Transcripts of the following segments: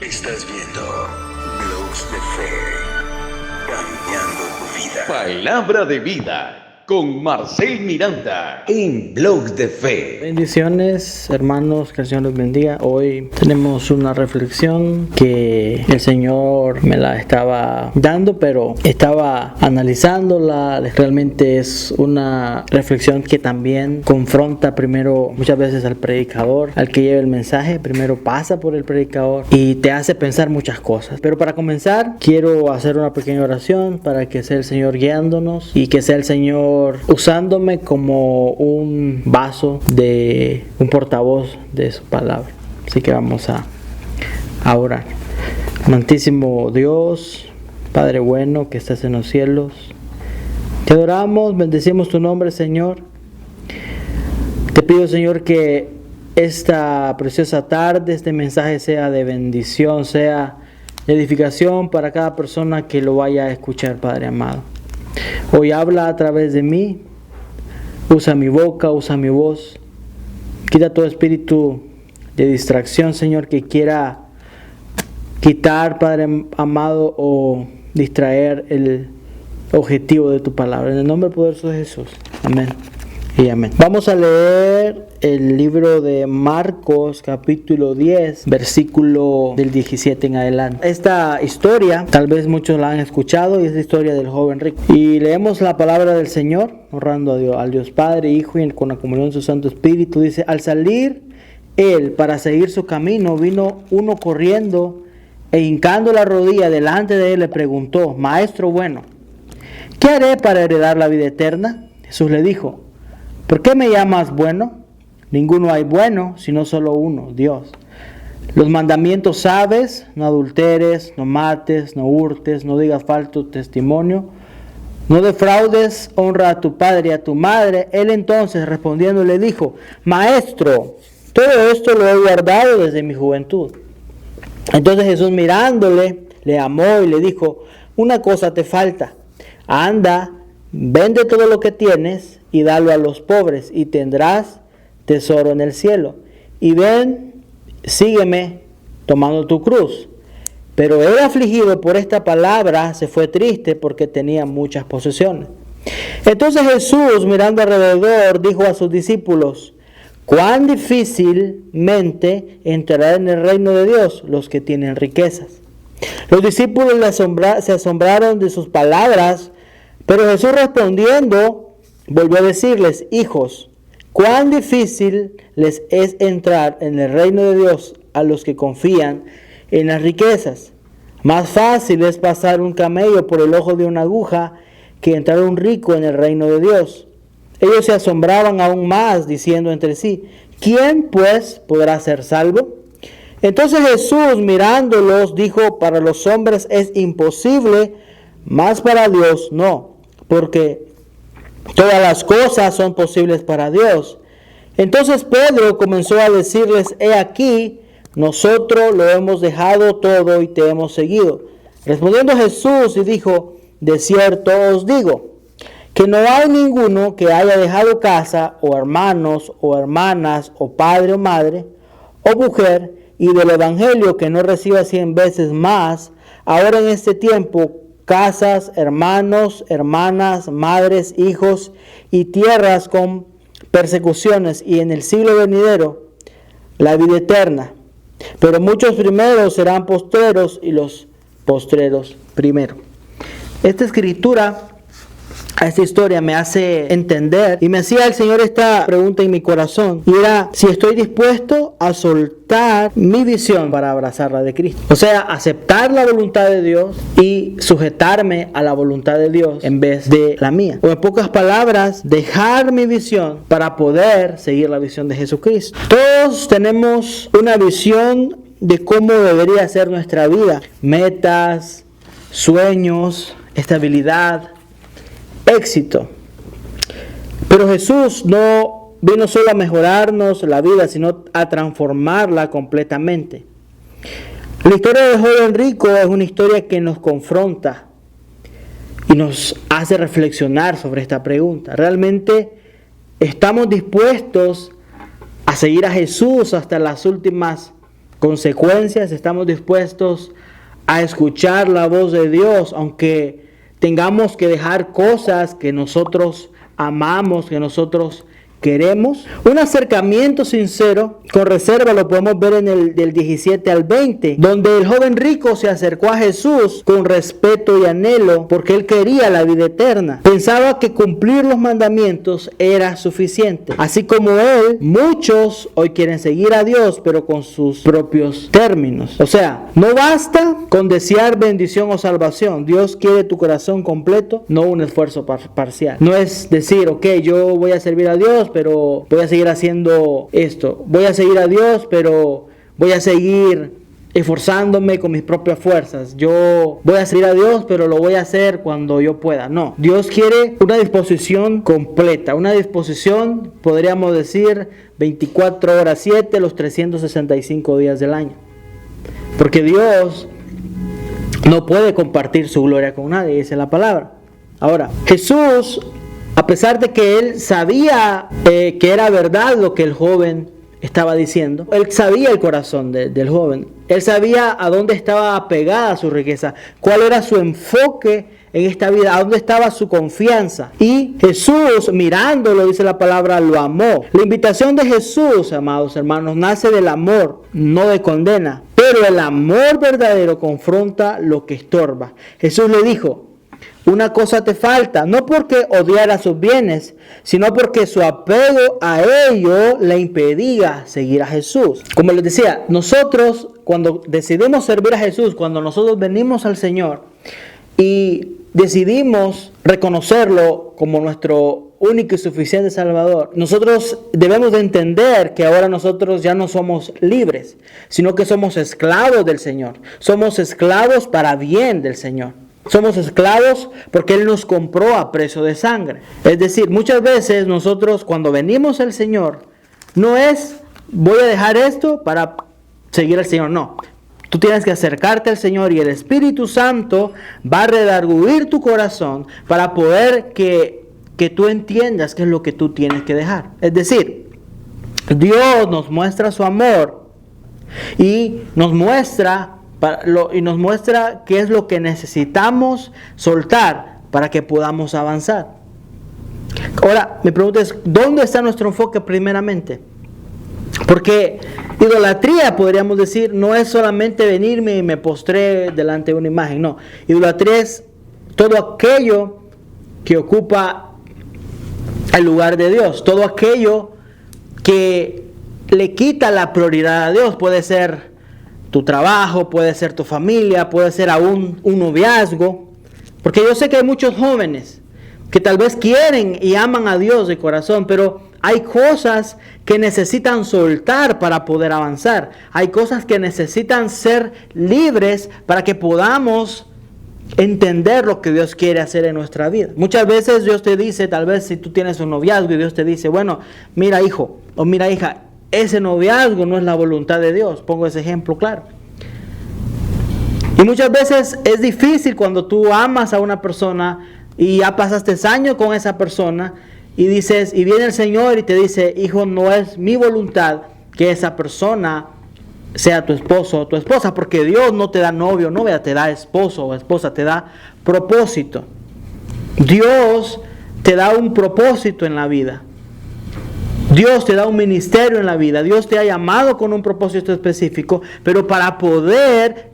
Estás viendo Blogs de Fe, cambiando tu vida. Palabra de vida con Marcel Miranda en Blogs de Fe. Bendiciones, hermanos, que el Señor los bendiga. Hoy tenemos una reflexión que el Señor me la estaba dando, pero estaba analizándola. Realmente es una reflexión que también confronta primero muchas veces al predicador, al que lleva el mensaje. Primero pasa por el predicador y te hace pensar muchas cosas. Pero para comenzar, quiero hacer una pequeña oración para que sea el Señor guiándonos y que sea el Señor usándome como un vaso de un portavoz de su palabra. Así que vamos a orar. Amantísimo Dios, Padre bueno que estás en los cielos, te adoramos, bendecimos tu nombre, Señor. Te pido, Señor, que esta preciosa tarde, este mensaje sea de bendición, sea de edificación para cada persona que lo vaya a escuchar, Padre amado. Hoy habla a través de mí, usa mi boca, usa mi voz, quita todo espíritu de distracción, Señor, que quiera quitar, Padre amado, o distraer el objetivo de tu palabra. En el nombre poderoso de Jesús, amén y amén. Vamos a leer el libro de Marcos, capítulo 10, versículo del 17 en adelante. Esta historia, tal vez muchos la han escuchado, y es la historia del joven rico. Y leemos la palabra del Señor, honrando a Dios, al Dios Padre, Hijo y con la comunión de su Santo Espíritu. Dice: al salir él para seguir su camino, vino uno corriendo e hincando la rodilla delante de él le preguntó: Maestro bueno, ¿qué haré para heredar la vida eterna? Jesús le dijo: ¿por qué me llamas bueno? Ninguno hay bueno, sino solo uno, Dios. Los mandamientos sabes: no adulteres, no mates, no hurtes, no digas falso testimonio, no defraudes, honra a tu padre y a tu madre. Él entonces respondiendo le dijo: Maestro, todo esto lo he guardado desde mi juventud. Entonces Jesús, mirándole, le amó y le dijo: una cosa te falta. Anda, vende todo lo que tienes y dalo a los pobres, y tendrás tesoro en el cielo. Y ven, sígueme tomando tu cruz. Pero él, afligido por esta palabra, se fue triste porque tenía muchas posesiones. Entonces Jesús, mirando alrededor, dijo a sus discípulos: cuán difícilmente entrarán en el reino de Dios los que tienen riquezas. Los discípulos se asombraron de sus palabras, pero Jesús respondiendo volvió a decirles: hijos, cuán difícil les es entrar en el reino de Dios a los que confían en las riquezas. Más fácil es pasar un camello por el ojo de una aguja que entrar un rico en el reino de Dios. Ellos se asombraban aún más, diciendo entre sí: ¿quién pues podrá ser salvo? Entonces Jesús, mirándolos, dijo: para los hombres es imposible, mas para Dios no, porque todas las cosas son posibles para Dios. Entonces Pedro comenzó a decirles: he aquí, nosotros lo hemos dejado todo y te hemos seguido. Respondiendo Jesús y dijo: de cierto os digo, que no hay ninguno que haya dejado casa, o hermanos, o hermanas, o padre o madre, o mujer, y del evangelio que no reciba 100 veces más, ahora en este tiempo, casas, hermanos, hermanas, madres, hijos y tierras con persecuciones, y en el siglo venidero la vida eterna. Pero muchos primeros serán postreros, y los postreros primero. Esta escritura, esta historia me hace entender, y me hacía el Señor esta pregunta en mi corazón, y era si estoy dispuesto a soltar mi visión para abrazar la de Cristo. O sea, aceptar la voluntad de Dios y sujetarme a la voluntad de Dios en vez de la mía. O en pocas palabras, dejar mi visión para poder seguir la visión de Jesucristo. Todos tenemos una visión de cómo debería ser nuestra vida. Metas, sueños, estabilidad, éxito. Pero Jesús no vino solo a mejorarnos la vida, sino a transformarla completamente. La historia del joven rico es una historia que nos confronta y nos hace reflexionar sobre esta pregunta. ¿Realmente estamos dispuestos a seguir a Jesús hasta las últimas consecuencias, estamos dispuestos a escuchar la voz de Dios, aunque tengamos que dejar cosas que nosotros amamos, que nosotros queremos. Un acercamiento sincero, con reserva, lo podemos ver en el del 17 al 20, donde el joven rico se acercó a Jesús con respeto y anhelo, porque él quería la vida eterna. Pensaba que cumplir los mandamientos era suficiente. Así como él, muchos hoy quieren seguir a Dios, pero con sus propios términos. O sea, no basta con desear bendición o salvación. Dios quiere tu corazón completo, no un esfuerzo parcial. No es decir, ok, yo voy a servir a Dios, pero voy a seguir haciendo esto. Voy a seguir a Dios, pero voy a seguir esforzándome con mis propias fuerzas. Yo voy a seguir a Dios, pero lo voy a hacer cuando yo pueda. No, Dios quiere una disposición completa, una disposición, podríamos decir, 24 horas 7, los 365 días del año. Porque Dios no puede compartir su gloria con nadie, dice la palabra. Ahora, Jesús, a pesar de que él sabía que era verdad lo que el joven estaba diciendo, él sabía el corazón del joven. Él sabía a dónde estaba apegada su riqueza, cuál era su enfoque en esta vida, a dónde estaba su confianza. Y Jesús, mirándolo, dice la palabra, lo amó. La invitación de Jesús, amados hermanos, nace del amor, no de condena. Pero el amor verdadero confronta lo que estorba. Jesús le dijo: una cosa te falta, no porque odiara sus bienes, sino porque su apego a ello le impedía seguir a Jesús. Como les decía, nosotros cuando decidimos servir a Jesús, cuando nosotros venimos al Señor y decidimos reconocerlo como nuestro único y suficiente Salvador, nosotros debemos de entender que ahora nosotros ya no somos libres, sino que somos esclavos del Señor. Somos esclavos para bien del Señor. Somos esclavos porque Él nos compró a precio de sangre. Es decir, muchas veces nosotros cuando venimos al Señor, no es voy a dejar esto para seguir al Señor, no. Tú tienes que acercarte al Señor y el Espíritu Santo va a redarguir tu corazón para poder que tú entiendas qué es lo que tú tienes que dejar. Es decir, Dios nos muestra su amor y nos muestra qué es lo que necesitamos soltar para que podamos avanzar. Ahora, mi pregunta es, ¿dónde está nuestro enfoque primeramente? Porque idolatría, podríamos decir, no es solamente venirme y me postré delante de una imagen, no. Idolatría es todo aquello que ocupa el lugar de Dios, todo aquello que le quita la prioridad a Dios. Puede ser tu trabajo, puede ser tu familia, puede ser aún un noviazgo. Porque yo sé que hay muchos jóvenes que tal vez quieren y aman a Dios de corazón, pero hay cosas que necesitan soltar para poder avanzar. Hay cosas que necesitan ser libres para que podamos entender lo que Dios quiere hacer en nuestra vida. Muchas veces Dios te dice, tal vez si tú tienes un noviazgo y Dios te dice, bueno, mira hijo o mira hija, ese noviazgo no es la voluntad de Dios. Pongo ese ejemplo claro. Y muchas veces es difícil cuando tú amas a una persona y ya pasaste años con esa persona y dices, y viene el Señor y te dice, hijo, no es mi voluntad que esa persona sea tu esposo o tu esposa, porque Dios no te da novio o novia, te da esposo o esposa, te da propósito. Dios te da un propósito en la vida. Dios te da un ministerio en la vida. Dios te ha llamado con un propósito específico, pero para poder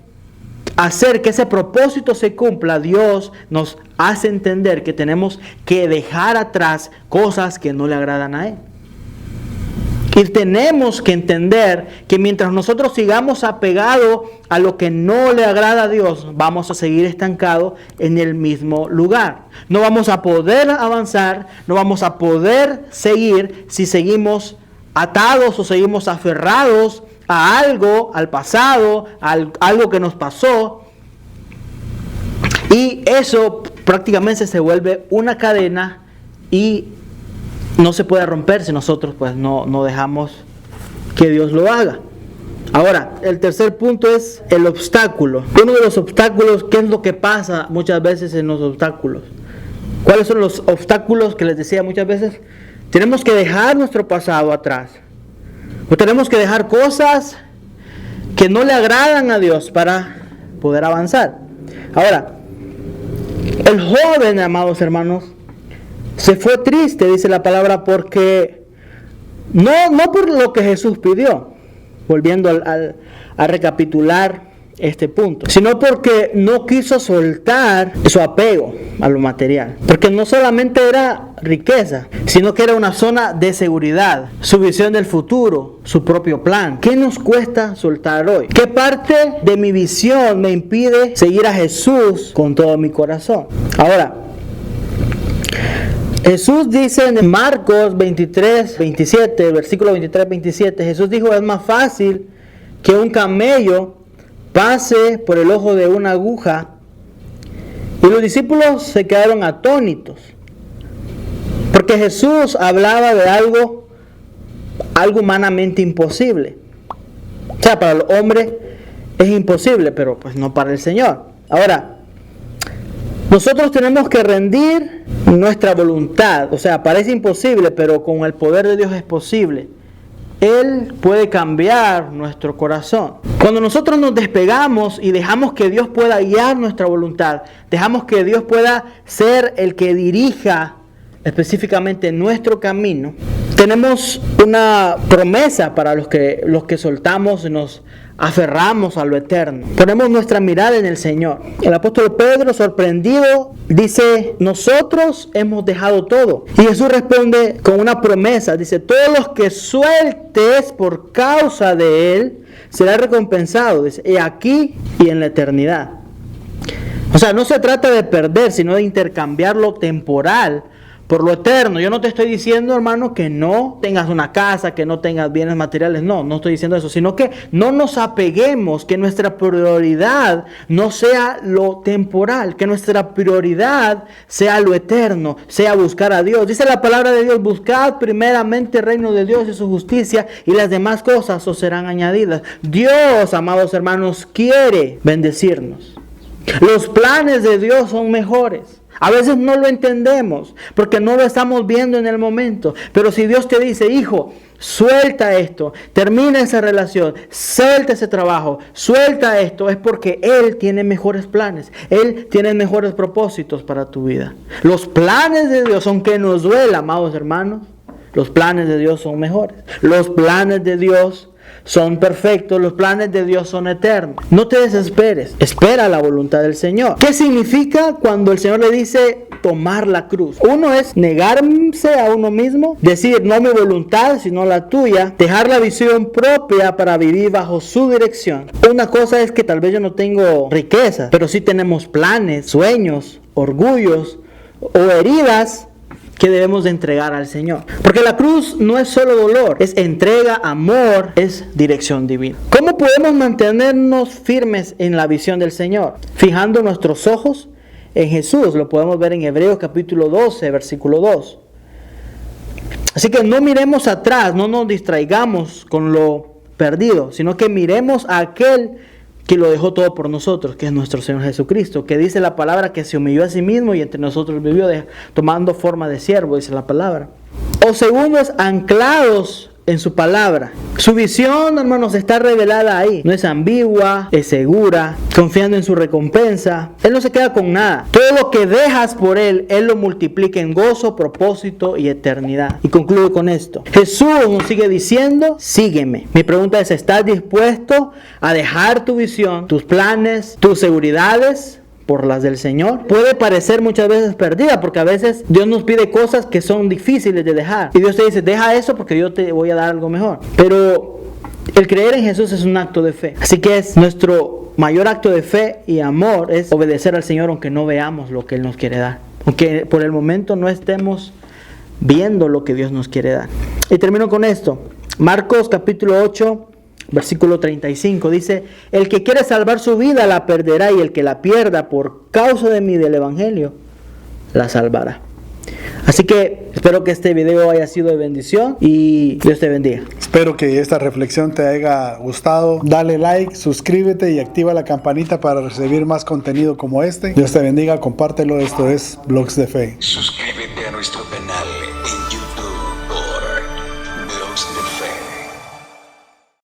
hacer que ese propósito se cumpla, Dios nos hace entender que tenemos que dejar atrás cosas que no le agradan a Él. Y tenemos que entender que mientras nosotros sigamos apegados a lo que no le agrada a Dios, vamos a seguir estancados en el mismo lugar. No vamos a poder avanzar, no vamos a poder seguir si seguimos atados o seguimos aferrados a algo, al pasado, a algo que nos pasó. Y eso prácticamente se vuelve una cadena y no se puede romper si nosotros pues no dejamos que Dios lo haga. Ahora, el tercer punto es el obstáculo. Uno de los obstáculos, ¿qué es lo que pasa muchas veces en los obstáculos? ¿Cuáles son los obstáculos que les decía muchas veces? Tenemos que dejar nuestro pasado atrás. O tenemos que dejar cosas que no le agradan a Dios para poder avanzar. Ahora, el joven, amados hermanos, se fue triste, dice la palabra, porque no por lo que Jesús pidió, volviendo a recapitular este punto, sino porque no quiso soltar su apego a lo material, porque no solamente era riqueza, sino que era una zona de seguridad, su visión del futuro, su propio plan. ¿Qué nos cuesta soltar hoy? ¿Qué parte de mi visión me impide seguir a Jesús con todo mi corazón? Ahora, Jesús dice en Marcos 23, 27, versículo 23, 27, Jesús dijo: es más fácil que un camello pase por el ojo de una aguja. Y los discípulos se quedaron atónitos, porque Jesús hablaba de algo humanamente imposible. O sea, para el hombre es imposible, pero pues no para el Señor. Ahora, nosotros tenemos que rendir nuestra voluntad. O sea, parece imposible, pero con el poder de Dios es posible. Él puede cambiar nuestro corazón. Cuando nosotros nos despegamos y dejamos que Dios pueda guiar nuestra voluntad, dejamos que Dios pueda ser el que dirija específicamente nuestro camino, tenemos una promesa para los que soltamos y nos aferramos a lo eterno. Ponemos nuestra mirada en el Señor. El apóstol Pedro, sorprendido, dice: nosotros hemos dejado todo. Y Jesús responde con una promesa. Dice: todos los que sueltes por causa de Él será recompensado. Dice: y aquí y en la eternidad. O sea, no se trata de perder, sino de intercambiar lo temporal por lo eterno. Yo no te estoy diciendo, hermano, que no tengas una casa, que no tengas bienes materiales. No estoy diciendo eso, sino que no nos apeguemos, que nuestra prioridad no sea lo temporal, que nuestra prioridad sea lo eterno, sea buscar a Dios. Dice la palabra de Dios: buscad primeramente el reino de Dios y su justicia, y las demás cosas os serán añadidas. Dios, amados hermanos, quiere bendecirnos. Los planes de Dios son mejores. A veces no lo entendemos porque no lo estamos viendo en el momento. Pero si Dios te dice: hijo, suelta esto, termina esa relación, suelta ese trabajo, suelta esto, es porque Él tiene mejores planes. Él tiene mejores propósitos para tu vida. Los planes de Dios, aunque nos duela, amados hermanos, los planes de Dios son mejores. Los planes de Dios son perfectos, los planes de Dios son eternos. No te desesperes, espera la voluntad del Señor. ¿Qué significa cuando el Señor le dice tomar la cruz? Uno es negarse a uno mismo, decir: no mi voluntad sino la tuya, dejar la visión propia para vivir bajo su dirección. Una cosa es que tal vez yo no tengo riqueza, pero sí tenemos planes, sueños, orgullos o heridas que debemos de entregar al Señor. Porque la cruz no es solo dolor, es entrega, amor, es dirección divina. ¿Cómo podemos mantenernos firmes en la visión del Señor? Fijando nuestros ojos en Jesús. Lo podemos ver en Hebreos capítulo 12, versículo 2. Así que no miremos atrás, no nos distraigamos con lo perdido, sino que miremos a aquel que lo dejó todo por nosotros, que es nuestro Señor Jesucristo, que dice la palabra que se humilló a sí mismo y entre nosotros vivió, tomando forma de siervo, dice la palabra. O segundo es anclados en su palabra. Su visión, hermanos, está revelada ahí. No es ambigua, es segura, confiando en su recompensa. Él no se queda con nada. Todo lo que dejas por Él, Él lo multiplica en gozo, propósito y eternidad. Y concluyo con esto. Jesús nos sigue diciendo: sígueme. Mi pregunta es: ¿estás dispuesto a dejar tu visión, tus planes, tus seguridades por las del Señor? Puede parecer muchas veces perdida, porque a veces Dios nos pide cosas que son difíciles de dejar. Y Dios te dice: deja eso porque yo te voy a dar algo mejor. Pero el creer en Jesús es un acto de fe. Así que es nuestro mayor acto de fe y amor, es obedecer al Señor aunque no veamos lo que Él nos quiere dar. Aunque por el momento no estemos viendo lo que Dios nos quiere dar. Y termino con esto. Marcos capítulo 8. Versículo 35 dice: el que quiere salvar su vida la perderá, y el que la pierda por causa de mí, del evangelio, la salvará. Así que espero que este video haya sido de bendición y Dios te bendiga. Espero que esta reflexión te haya gustado. Dale like, suscríbete y activa la campanita para recibir más contenido como este. Dios te bendiga, compártelo. Esto es Blogs de Fe. Suscríbete a nuestro canal.